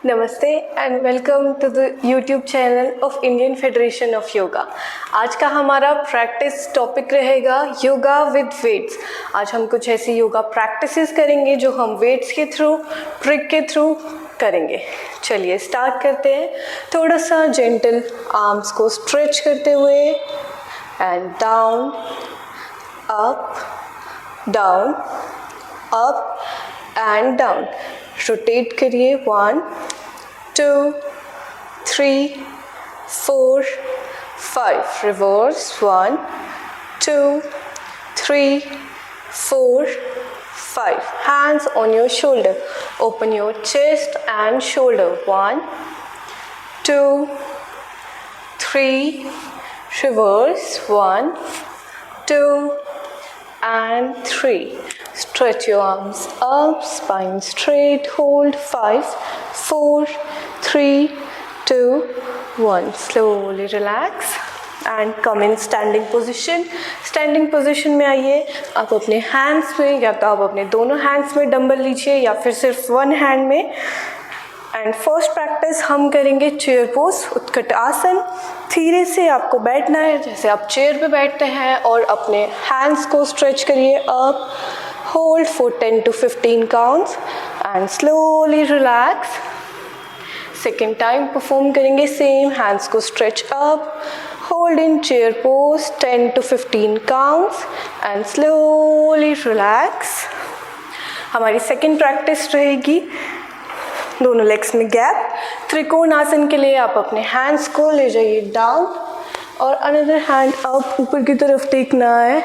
नमस्ते and welcome to the YouTube channel of Indian Federation of Yoga. आज का हमारा प्रैक्टिस टॉपिक रहेगा योगा विद वेट्स। आज हम कुछ ऐसी योगा प्रैक्टिसेस करेंगे जो हम वेट्स के थ्रू, ट्रिक के थ्रू करेंगे। चलिए स्टार्ट करते हैं। थोड़ा सा जेंटल आर्म्स को स्ट्रेच करते हुए and down, up, down, up and down. Rotate करिए 1 2 3 4 5। Reverse 1 2 3 4 5। Hands on your shoulder. Open your chest and shoulder. 1 2 3. Reverse 1 2 and 3. Stretch your arms up, spine straight, hold 5 4 3 2 1. Slowly relax and come in standing position. Standing position में आइए। आप अपने hands में या तो आप अपने दोनों hands में डंबल लीजिए या फिर सिर्फ one hand में। एंड फर्स्ट प्रैक्टिस हम करेंगे चेयर पोज, उत्कट आसन। धीरे से आपको बैठना है जैसे आप चेयर पे बैठते हैं और अपने हैंड्स को स्ट्रेच करिए up, hold for 10 to 15 counts and slowly relax. Second time perform करेंगे सेम, हैंड्स को stretch up, hold in chair pose 10 to 15 counts and slowly relax. हमारी सेकेंड प्रैक्टिस रहेगी दोनों लेग्स में गैप। त्रिकोण आसन के लिए आप अपने हैंड्स को ले जाइए डाउन और अनदर हैंड अप, ऊपर की तरफ देखना है।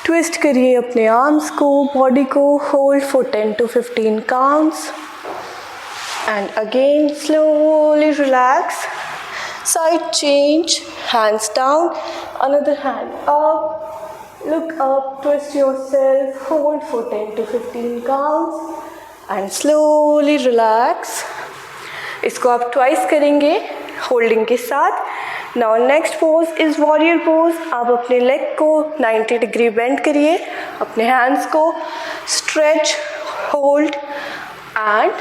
ट्विस्ट करिए अपने आर्म्स को, बॉडी को, hold for 10 to 15 counts and again slowly relax. Side change, hands down, another hand up, look up, twist yourself, hold for 10 to 15 counts and slowly relax. इसको आप ट्वाइस करेंगे होल्डिंग के साथ। Now next pose is warrior pose. आप अपने leg को 90 degree bend करिए, अपने हैंड्स को stretch, hold and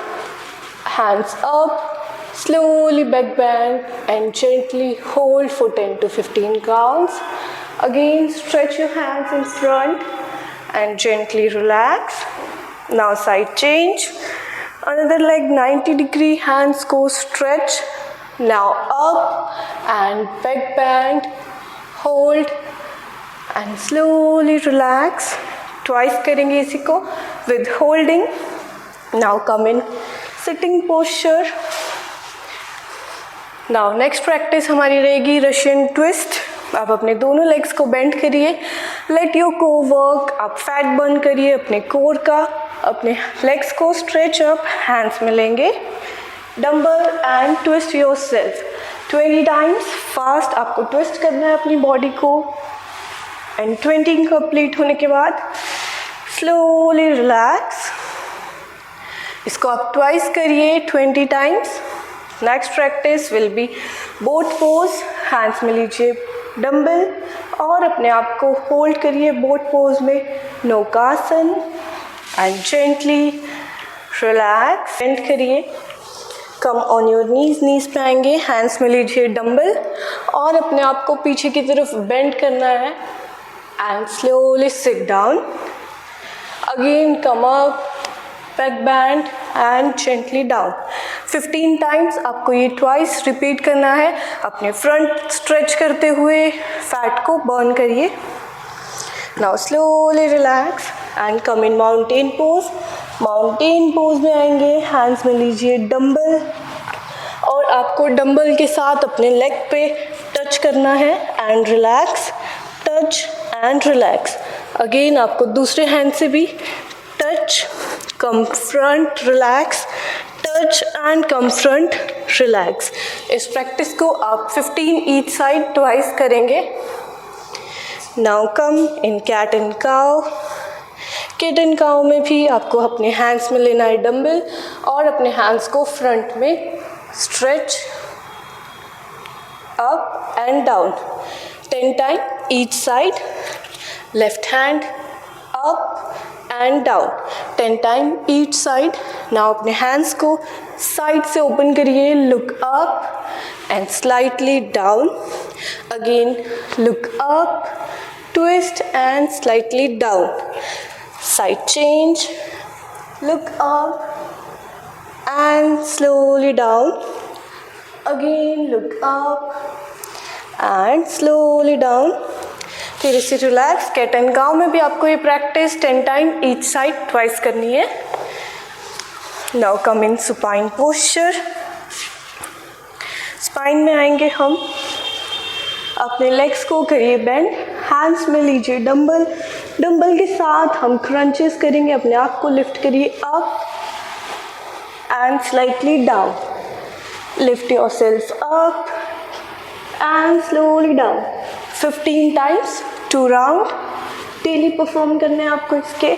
hands up, slowly back bend and gently hold for 10 to 15 counts. Again stretch your hands in front and gently relax. Now side change, another leg 90 degree, hands go stretch, now up and back bend, hold and slowly relax. Twice करेंगे इसी को with holding. Now come in sitting posture. Now next practice हमारी रहेगी Russian twist. आप अपने दोनों legs को bend करिए, लेट योर कोर वर्क। आप फैट बर्न करिए अपने कोर का, अपने लेग्स को स्ट्रेच अप, हैंड्स में लेंगे dumbbell and twist yourself 20 times. Fast आपको ट्विस्ट करना है अपनी बॉडी को एंड 20 कंप्लीट होने के बाद स्लोली रिलैक्स। इसको आप ट्वाइस करिए 20 times. Next practice will be boat pose. Hands में लीजिए डंबल और अपने आप को होल्ड करिए बोट पोज में, नौकासन एंड जेंटली रिलैक्स। बेंड करिए, कम ऑन योर नीज, नीज पे आएंगे, हैंड्स में लीजिए डंबल और अपने आप को पीछे की तरफ बेंड करना है and slowly sit down. Again come up, back bend and gently down. 15 times आपको ये ट्वाइस रिपीट करना है। अपने फ्रंट स्ट्रेच करते हुए फैट को बर्न करिए। Now slowly relax and come in mountain pose. Mountain pose में आएंगे, हैंड्स में लीजिए डंबल और आपको डंबल के साथ अपने लेग पे टच करना है and relax, touch and relax. Again आपको दूसरे हैंड से भी touch, come front, relax, touch and come front, relax. इस प्रैक्टिस को आप 15 ईच साइड ट्वाइस करेंगे। Now come in cat and cow. Cat and cow में भी आपको अपने हैंड्स में लेना है डंबल और अपने हैंड्स को फ्रंट में stretch up and down 10 time each side. Left hand up and down. 10 times each side. Now अपने hands को side से open करिए. Look up and slightly down. Again look up, twist and slightly down. Side change. Look up and slowly down. Again look up and slowly down. फिर इसे relax. Cat and cow में भी आपको ये practice 10 time each side twice करनी है. Now come इन supine posture. Spine में आएंगे हम. अपने लेग्स को करिए बेंड. हैंड्स में लीजिए डंबल. डंबल के साथ हम क्रंचेस करेंगे. अपने आप को लिफ्ट करिए up and slightly down. Lift yourself up and slowly down. 15 times 2 round. Daily perform करने हैं आपको इसके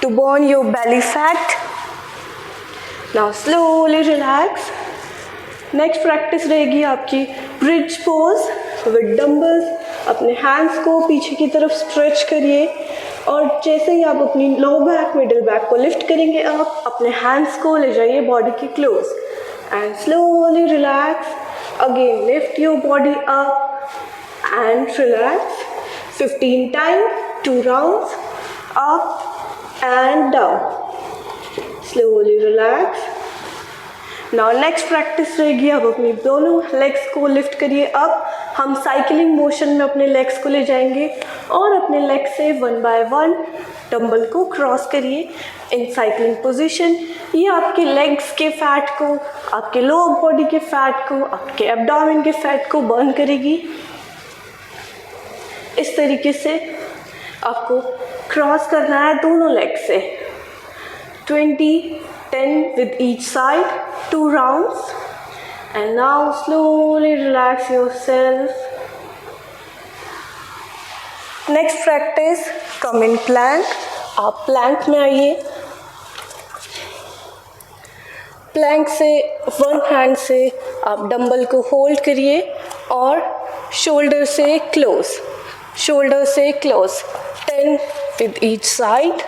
to burn your belly fat. Now slowly relax. Next practice रहेगी आपकी ब्रिज पोज विद डंबल्स. अपने हैंड्स को पीछे की तरफ स्ट्रेच करिए और जैसे ही आप अपनी लो बैक मिडिल बैक को लिफ्ट करेंगे आप अपने हैंड्स को ले जाइए बॉडी के close and slowly relax. Again lift your body up and relax. 15 times 2 rounds up and down. Slowly relax. Now next practice रहेगी. अब अपनी दोनों legs को lift करिए अप. हम साइकिलिंग मोशन में अपने legs को ले जाएंगे और अपने legs से 1 by 1 डंबल को क्रॉस करिए इन साइकिलिंग पोजीशन. ये आपके लेग्स के फैट को, आपके लोअर बॉडी के फैट को, आपके एब्डोमेन के फैट को बर्न करेगी. इस तरीके से आपको क्रॉस करना है दोनों लेग से. 10 with each side, 2 rounds. And now slowly relax yourself. Next practice, come in plank. आप plank में आइए. प्लैंक से 1 हैंड से आप डंबल को होल्ड करिए और शोल्डर से क्लोज. Shoulder से close. 10 with each side.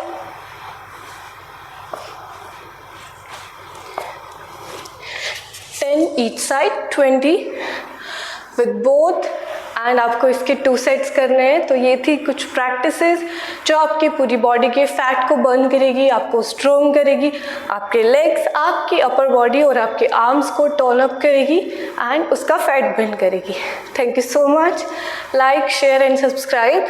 10 each side. 20 with both. And आपको इसके 2 सेट्स करने हैं. तो ये थी कुछ प्रैक्टिसेस जो आपके पूरी बॉडी के फैट को बर्न करेगी, आपको स्ट्रॉन्ग करेगी, आपके लेग्स, आपकी अपर बॉडी और आपके आर्म्स को टर्न अप करेगी एंड उसका फैट बर्न करेगी. Thank you so much. Like, share and subscribe.